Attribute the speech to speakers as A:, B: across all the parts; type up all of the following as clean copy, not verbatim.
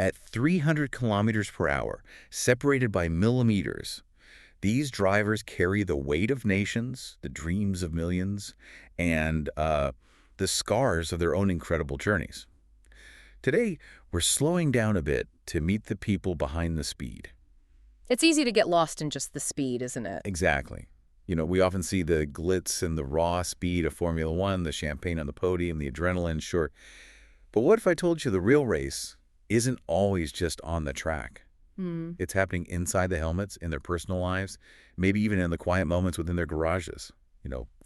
A: At 300 kilometers per hour, separated by millimeters, these drivers carry the weight of nations, the dreams of millions, and the scars of their own incredible journeys. Today, we're slowing down a bit to meet the people behind the speed.
B: It's easy to get lost in just the speed, isn't it?
A: Exactly. We often see the glitz and the raw speed of Formula One, the champagne on the podium, the adrenaline, sure. But what if I told you the real race isn't always just on the track? It's happening inside the helmets, in their personal lives, maybe even in the quiet moments within their garages,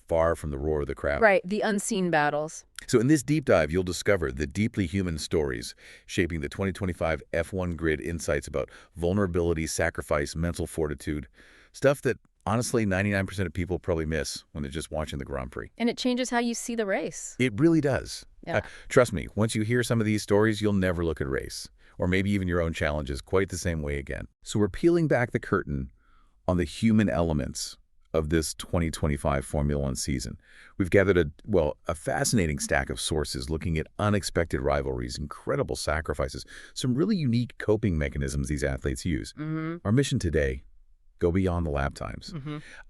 A: far from the roar of the crowd.
B: Right, the unseen battles.
A: So in this deep dive, you'll discover the deeply human stories shaping the 2025 F1 grid, insights about vulnerability, sacrifice, mental fortitude, stuff that, honestly, 99% of people probably miss when they're just watching the Grand Prix.
B: And it changes how you see the race.
A: It really does.
B: Yeah.
A: Trust me, once you hear some of these stories, you'll never look at race, or maybe even your own challenges, quite the same way again. So we're peeling back the curtain on the human elements of this 2025 Formula One season. We've gathered a fascinating stack of sources looking at unexpected rivalries, incredible sacrifices, some really unique coping mechanisms these athletes use. Our mission today: go beyond the lap times.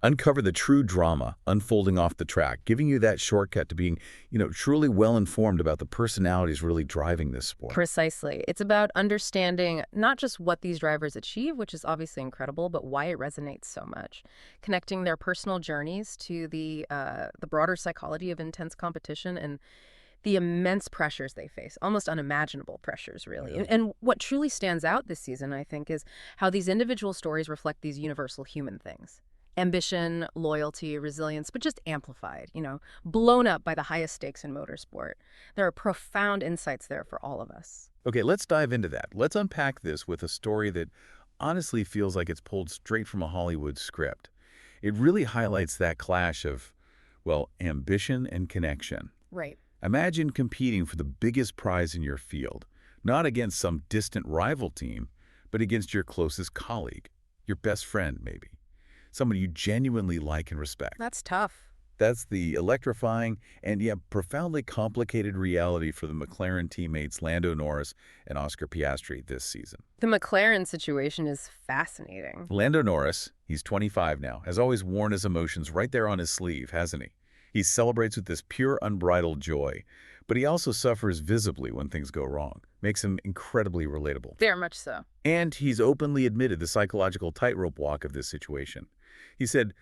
A: Uncover the true drama unfolding off the track, giving you that shortcut to being, truly well-informed about the personalities really driving this sport.
B: Precisely. It's about understanding not just what these drivers achieve, which is obviously incredible, but why it resonates so much. Connecting their personal journeys to the broader psychology of intense competition and the immense pressures they face, almost unimaginable pressures, really.
A: Yeah.
B: And what truly stands out this season, I think, is how these individual stories reflect these universal human things. Ambition, loyalty, resilience, but just amplified, blown up by the highest stakes in motorsport. There are profound insights there for all of us.
A: Okay, let's dive into that. Let's unpack this with a story that honestly feels like it's pulled straight from a Hollywood script. It really highlights that clash of, ambition and connection.
B: Right.
A: Imagine competing for the biggest prize in your field, not against some distant rival team, but against your closest colleague, your best friend maybe, someone you genuinely like and respect.
B: That's tough.
A: That's the electrifying and yet profoundly complicated reality for the McLaren teammates Lando Norris and Oscar Piastri this season.
B: The McLaren situation is fascinating.
A: Lando Norris, he's 25 now, has always worn his emotions right there on his sleeve, hasn't he? He celebrates with this pure, unbridled joy, but he also suffers visibly when things go wrong. Makes him incredibly relatable.
B: Very much so.
A: And he's openly admitted the psychological tightrope walk of this situation. He said,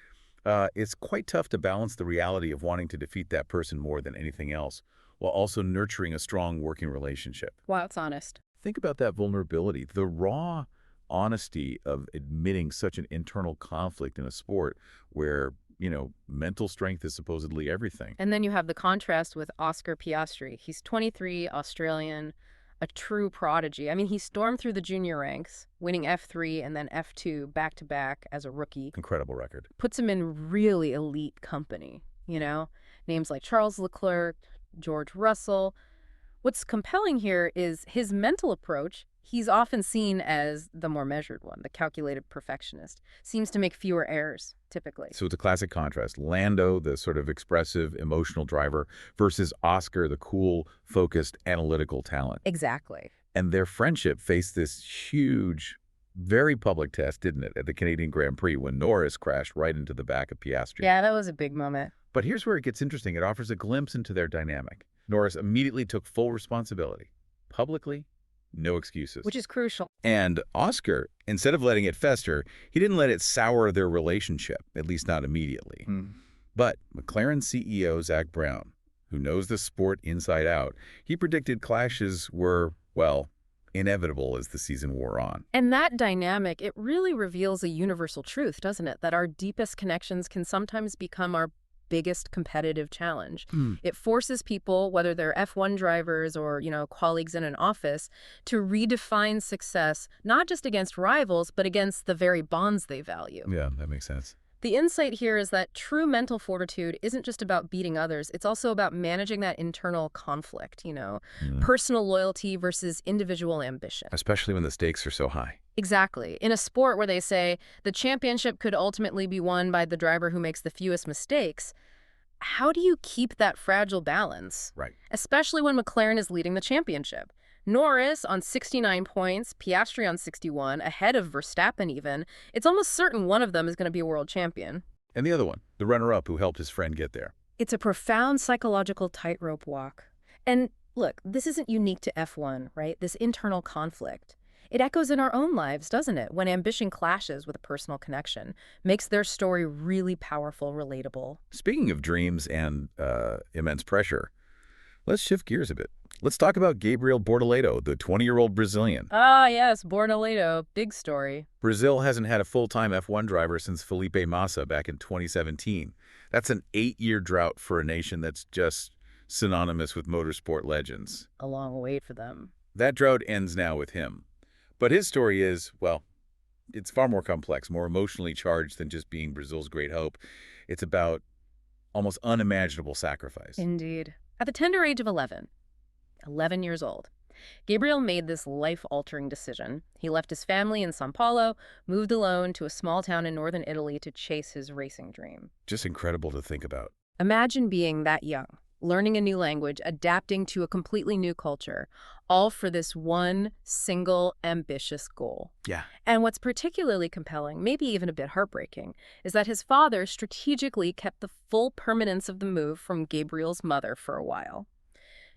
A: it's quite tough to balance the reality of wanting to defeat that person more than anything else, while also nurturing a strong working relationship.
B: Wow, it's honest.
A: Think about that vulnerability, the raw honesty of admitting such an internal conflict in a sport where mental strength is supposedly everything.
B: And then you have the contrast with Oscar Piastri. He's 23, Australian, a true prodigy. I mean, he stormed through the junior ranks, winning F3 and then F2 back-to-back as a rookie.
A: Incredible record. Puts
B: him in really elite company, Names like Charles Leclerc, George Russell. What's compelling here is his mental approach. He's often seen as the more measured one, the calculated perfectionist. Seems to make fewer errors, typically.
A: So it's a classic contrast. Lando, the sort of expressive, emotional driver, versus Oscar, the cool, focused, analytical talent.
B: Exactly.
A: And their friendship faced this huge, very public test, didn't it, at the Canadian Grand Prix when Norris crashed right into the back of Piastri.
B: Yeah, that was a big moment.
A: But here's where it gets interesting. It offers a glimpse into their dynamic. Norris immediately took full responsibility. Publicly, no excuses.
B: Which is crucial.
A: And Oscar, instead of letting it fester, he didn't let it sour their relationship, at least not immediately. But McLaren CEO Zach Brown, who knows the sport inside out, he predicted clashes were, inevitable as the season wore on.
B: And that dynamic, it really reveals a universal truth, doesn't it? That our deepest connections can sometimes become our biggest competitive challenge. It forces people, whether they're F1 drivers or, colleagues in an office, to redefine success, not just against rivals, but against the very bonds they value.
A: Yeah, that makes sense.
B: The insight here is that true mental fortitude isn't just about beating others. It's also about managing that internal conflict, personal loyalty versus individual ambition.
A: Especially when the stakes are so high.
B: Exactly. In a sport where they say the championship could ultimately be won by the driver who makes the fewest mistakes, how do you keep that fragile balance?
A: Right.
B: Especially when McLaren is leading the championship. Norris on 69 points, Piastri on 61, ahead of Verstappen even. It's almost certain one of them is going to be a world champion.
A: And the other one, the runner-up who helped his friend get there.
B: It's a profound psychological tightrope walk. And look, this isn't unique to F1, right? This internal conflict. It echoes in our own lives, doesn't it? When ambition clashes with a personal connection, makes their story really powerful, relatable.
A: Speaking of dreams and immense pressure, let's shift gears a bit. Let's talk about Gabriel Bortoleto, the 20-year-old Brazilian.
B: Ah, yes, Bortoleto. Big story.
A: Brazil hasn't had a full-time F1 driver since Felipe Massa back in 2017. That's an 8-year drought for a nation that's just synonymous with motorsport legends.
B: A long wait for them.
A: That drought ends now with him. But his story is, well, it's far more complex, more emotionally charged than just being Brazil's great hope. It's about almost unimaginable sacrifice.
B: Indeed. At the tender age of 11 years old, Gabriel made this life-altering decision. He left his family in São Paulo, moved alone to a small town in northern Italy to chase his racing dream.
A: Just incredible to think about.
B: Imagine being that young, learning a new language, adapting to a completely new culture, all for this one single ambitious goal.
A: Yeah.
B: And what's particularly compelling, maybe even a bit heartbreaking, is that his father strategically kept the full permanence of the move from Gabriel's mother for a while,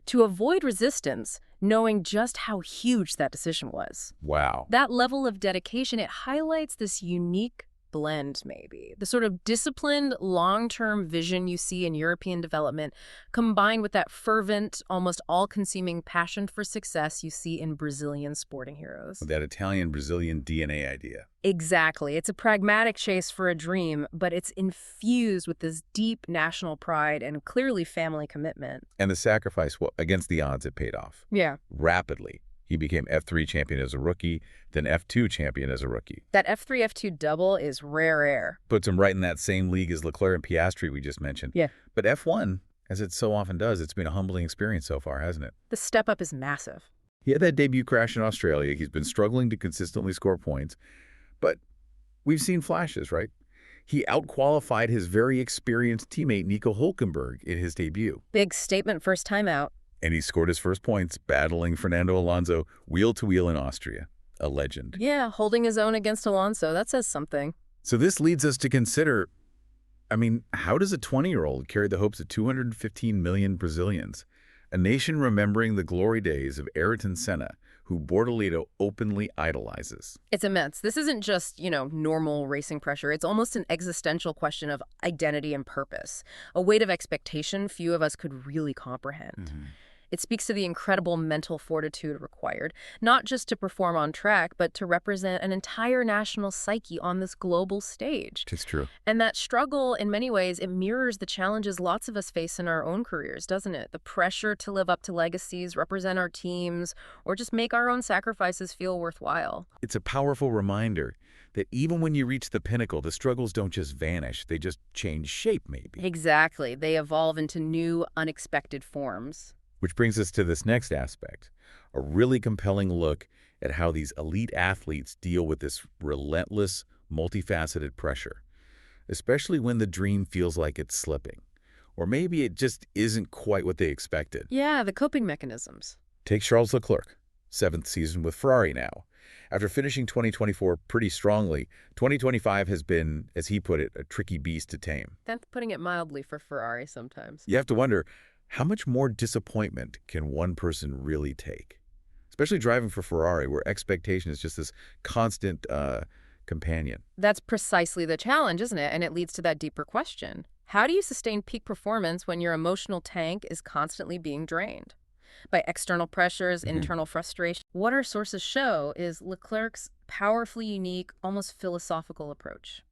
B: to avoid resistance, knowing just how huge that decision was.
A: Wow.
B: That level of dedication, it highlights this unique blend, maybe. The sort of disciplined, long-term vision you see in European development, combined with that fervent, almost all-consuming passion for success you see in Brazilian sporting heroes.
A: That Italian-Brazilian DNA idea.
B: Exactly. It's a pragmatic chase for a dream, but it's infused with this deep national pride and clearly family commitment.
A: And the sacrifice, well, against the odds, it paid off.
B: Yeah.
A: Rapidly. He became F3 champion as a rookie, then F2 champion as a rookie.
B: That F3, F2 double is rare air.
A: Puts him right in that same league as Leclerc and Piastri we just mentioned.
B: Yeah.
A: But F1, as it so often does, it's been a humbling experience so far, hasn't it?
B: The step up is massive.
A: He had that debut crash in Australia. He's been struggling to consistently score points. But we've seen flashes, right? He outqualified his very experienced teammate Nico Hülkenberg in his debut.
B: Big statement first time out.
A: And he scored his first points battling Fernando Alonso wheel-to-wheel in Austria. A legend.
B: Yeah, holding his own against Alonso. That says something.
A: So this leads us to consider, how does a 20-year-old carry the hopes of 215 million Brazilians? A nation remembering the glory days of Ayrton Senna, who Bortoleto openly idolizes.
B: It's immense. This isn't just, normal racing pressure. It's almost an existential question of identity and purpose, a weight of expectation few of us could really comprehend.
A: Mm-hmm.
B: It speaks to the incredible mental fortitude required, not just to perform on track, but to represent an entire national psyche on this global stage.
A: It's true.
B: And that struggle, in many ways, it mirrors the challenges lots of us face in our own careers, doesn't it? The pressure to live up to legacies, represent our teams, or just make our own sacrifices feel worthwhile.
A: It's a powerful reminder that even when you reach the pinnacle, the struggles don't just vanish, they just change shape, maybe.
B: Exactly. They evolve into new, unexpected forms.
A: Which brings us to this next aspect, a really compelling look at how these elite athletes deal with this relentless, multifaceted pressure, especially when the dream feels like it's slipping. Or maybe it just isn't quite what they expected.
B: Yeah, the coping mechanisms.
A: Take Charles Leclerc, 7th season with Ferrari now. After finishing 2024 pretty strongly, 2025 has been, as he put it, a tricky beast to tame.
B: That's putting it mildly for Ferrari sometimes.
A: You have to wonder, how much more disappointment can one person really take? Especially driving for Ferrari, where expectation is just this constant companion.
B: That's precisely the challenge, isn't it? And it leads to that deeper question. How do you sustain peak performance when your emotional tank is constantly being drained? By external pressures, internal frustration. What our sources show is Leclerc's powerfully unique, almost philosophical approach.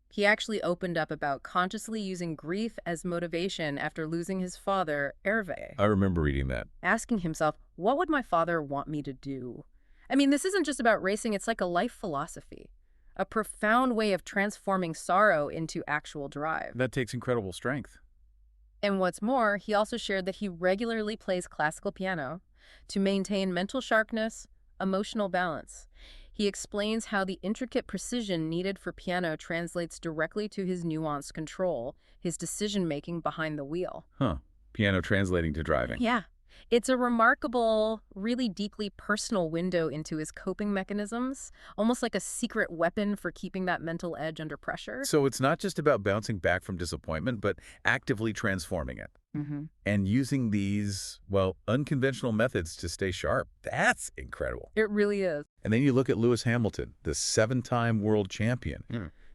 B: He actually opened up about consciously using grief as motivation after losing his father, Hervé.
A: I remember reading that.
B: Asking himself, what would my father want me to do? This isn't just about racing, it's like a life philosophy. A profound way of transforming sorrow into actual drive.
A: That takes incredible strength.
B: And what's more, he also shared that he regularly plays classical piano to maintain mental sharpness, emotional balance. He explains how the intricate precision needed for piano translates directly to his nuanced control, his decision-making behind the wheel.
A: Piano translating to driving.
B: Yeah. It's a remarkable, really deeply personal window into his coping mechanisms, almost like a secret weapon for keeping that mental edge under pressure.
A: So it's not just about bouncing back from disappointment, but actively transforming it.
B: Mm-hmm.
A: And using these, well, unconventional methods to stay sharp. That's incredible.
B: It really is.
A: And then you look at Lewis Hamilton, the 7-time world champion.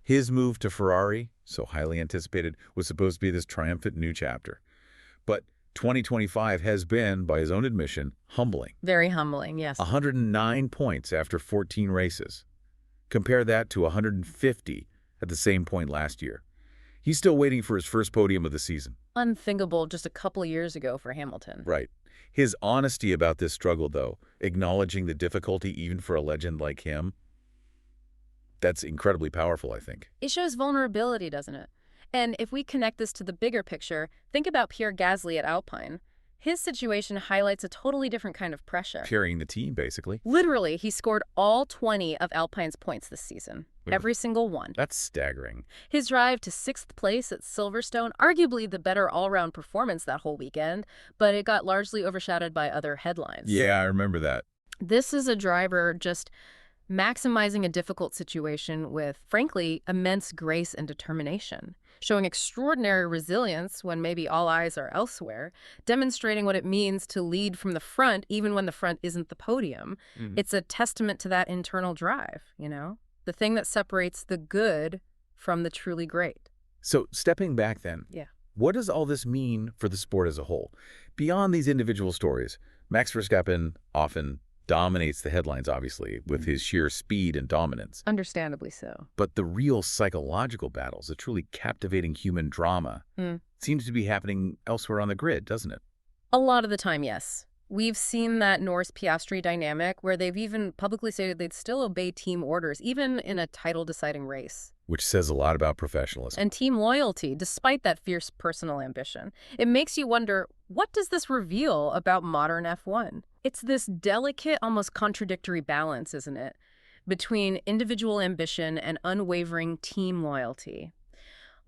A: His move to Ferrari, so highly anticipated, was supposed to be this triumphant new chapter. But 2025 has been, by his own admission, humbling.
B: Very humbling, yes.
A: 109 points after 14 races. Compare that to 150 at the same point last year. He's still waiting for his first podium of the season.
B: Unthinkable just a couple of years ago for Hamilton.
A: Right. His honesty about this struggle, though, acknowledging the difficulty even for a legend like him, that's incredibly powerful, I think.
B: It shows vulnerability, doesn't it? And if we connect this to the bigger picture, think about Pierre Gasly at Alpine. His situation highlights a totally different kind of pressure.
A: Carrying the team, basically.
B: Literally, he scored all 20 of Alpine's points this season. Every single one.
A: That's staggering.
B: His drive to 6th place at Silverstone, arguably the better all-round performance that whole weekend, but it got largely overshadowed by other headlines.
A: Yeah, I remember that.
B: This is a driver just maximizing a difficult situation with, frankly, immense grace and determination, showing extraordinary resilience when maybe all eyes are elsewhere, demonstrating what it means to lead from the front even when the front isn't the podium. It's a testament to that internal drive, you know? The thing that separates the good from the truly great.
A: So stepping back then, what does all this mean for the sport as a whole? Beyond these individual stories, Max Verstappen often dominates the headlines, obviously, with his sheer speed and dominance.
B: Understandably so.
A: But the real psychological battles, the truly captivating human drama, seems to be happening elsewhere on the grid, doesn't it?
B: A lot of the time, yes. We've seen that Norris-Piastri dynamic where they've even publicly stated they'd still obey team orders, even in a title-deciding race.
A: Which says a lot about professionalism.
B: And team loyalty, despite that fierce personal ambition. It makes you wonder, what does this reveal about modern F1? It's this delicate, almost contradictory balance, isn't it, between individual ambition and unwavering team loyalty.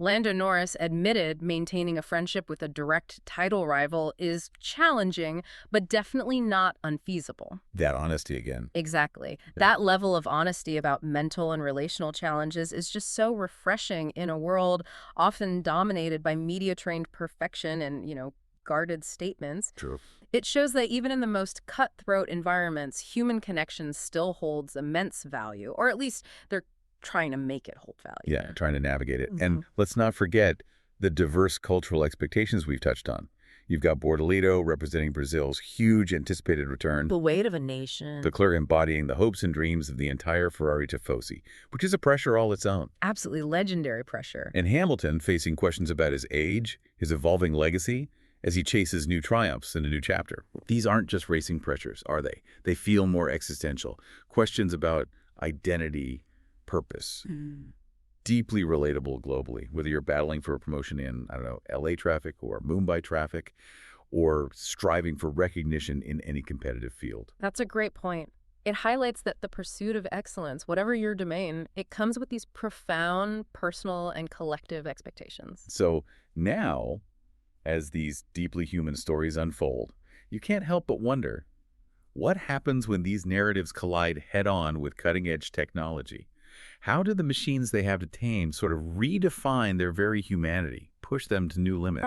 B: Lando Norris admitted maintaining a friendship with a direct title rival is challenging, but definitely not unfeasible.
A: That honesty again.
B: Exactly. That level of honesty about mental and relational challenges is just so refreshing in a world often dominated by media-trained perfection and, guarded statements.
A: True.
B: It shows that even in the most cutthroat environments, human connection still holds immense value, or at least they're trying to make it hold value.
A: Yeah, trying to navigate it. And let's not forget the diverse cultural expectations we've touched on. You've got Bortoleto representing Brazil's huge anticipated return.
B: The weight of a nation.
A: Leclerc embodying the hopes and dreams of the entire Ferrari tifosi, which is a pressure all its own.
B: Absolutely legendary pressure.
A: And Hamilton facing questions about his age, his evolving legacy, as he chases new triumphs in a new chapter. These aren't just racing pressures, are they? They feel more existential. Questions about identity, purpose. Deeply relatable globally, whether you're battling for a promotion in, LA traffic or Mumbai traffic, or striving for recognition in any competitive field.
B: That's a great point. It highlights that the pursuit of excellence, whatever your domain, it comes with these profound personal and collective expectations.
A: So now, as these deeply human stories unfold, you can't help but wonder, what happens when these narratives collide head-on with cutting-edge technology? How do the machines they have to tame sort of redefine their very humanity, push them to new limits?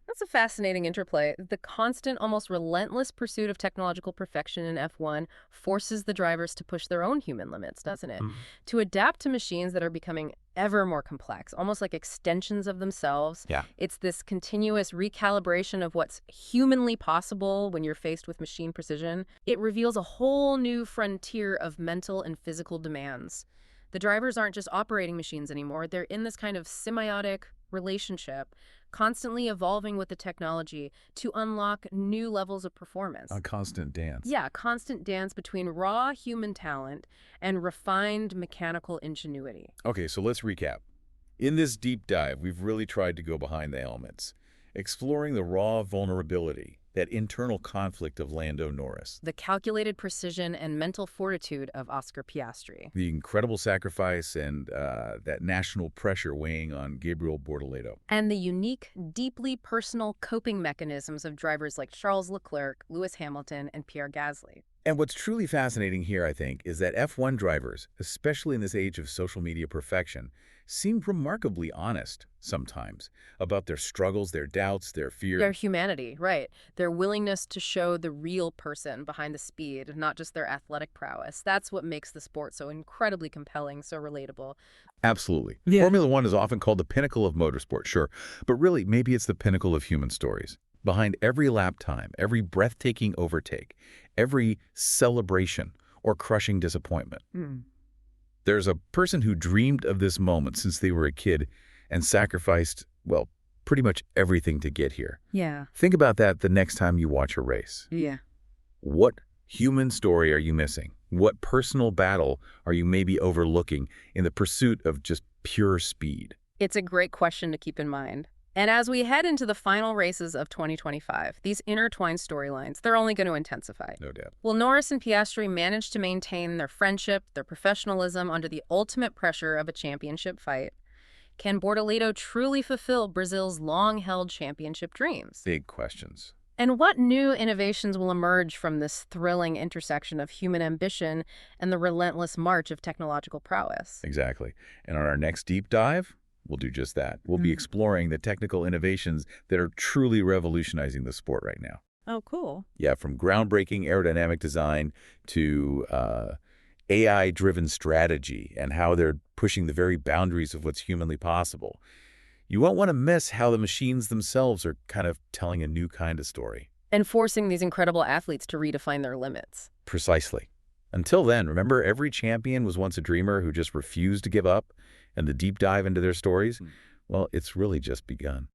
B: That's a fascinating interplay. The constant, almost relentless pursuit of technological perfection in F1 forces the drivers to push their own human limits, doesn't it? To adapt to machines that are becoming ever more complex, almost like extensions of themselves.
A: Yeah.
B: It's this continuous recalibration of what's humanly possible when you're faced with machine precision. It reveals a whole new frontier of mental and physical demands. The drivers aren't just operating machines anymore. They're in this kind of symbiotic relationship, constantly evolving with the technology to unlock new levels of performance.
A: A constant dance.
B: Yeah, a constant dance between raw human talent and refined mechanical ingenuity.
A: Okay, so let's recap. In this deep dive, we've really tried to go behind the elements, exploring the raw vulnerability, That internal conflict of Lando Norris.
B: The calculated precision and mental fortitude of Oscar Piastri.
A: The incredible sacrifice and that national pressure weighing on Gabriel Bortoleto.
B: And the unique, deeply personal coping mechanisms of drivers like Charles Leclerc, Lewis Hamilton, and Pierre Gasly.
A: And what's truly fascinating here, I think, is that F1 drivers, especially in this age of social media perfection, seem remarkably honest sometimes about their struggles, their doubts, their fears.
B: Their humanity, right. Their willingness to show the real person behind the speed, not just their athletic prowess. That's what makes the sport so incredibly compelling, so relatable.
A: Absolutely.
B: Yeah.
A: Formula One is often called the pinnacle of motorsport, sure. But really, maybe it's the pinnacle of human stories. Behind every lap time, every breathtaking overtake, every celebration or crushing disappointment, there's a person who dreamed of this moment since they were a kid and sacrificed, well, pretty much everything to get here.
B: Yeah.
A: Think about that the next time you watch a race.
B: Yeah.
A: What human story are you missing? What personal battle are you maybe overlooking in the pursuit of just pure speed?
B: It's a great question to keep in mind. And as we head into the final races of 2025, these intertwined storylines, they're only going to intensify.
A: No doubt.
B: Will Norris and Piastri manage to maintain their friendship, their professionalism under the ultimate pressure of a championship fight? Can Bortoleto truly fulfill Brazil's long-held championship dreams?
A: Big questions.
B: And what new innovations will emerge from this thrilling intersection of human ambition and the relentless march of technological prowess?
A: Exactly. And on our next deep dive, we'll do just that. We'll be exploring the technical innovations that are truly revolutionizing the sport right now.
B: Oh, cool.
A: Yeah, from groundbreaking aerodynamic design to AI-driven strategy and how they're pushing the very boundaries of what's humanly possible. You won't want to miss how the machines themselves are kind of telling a new kind of story.
B: And forcing these incredible athletes to redefine their limits.
A: Precisely. Until then, remember, every champion was once a dreamer who just refused to give up, and the deep dive into their stories, well, it's really just begun.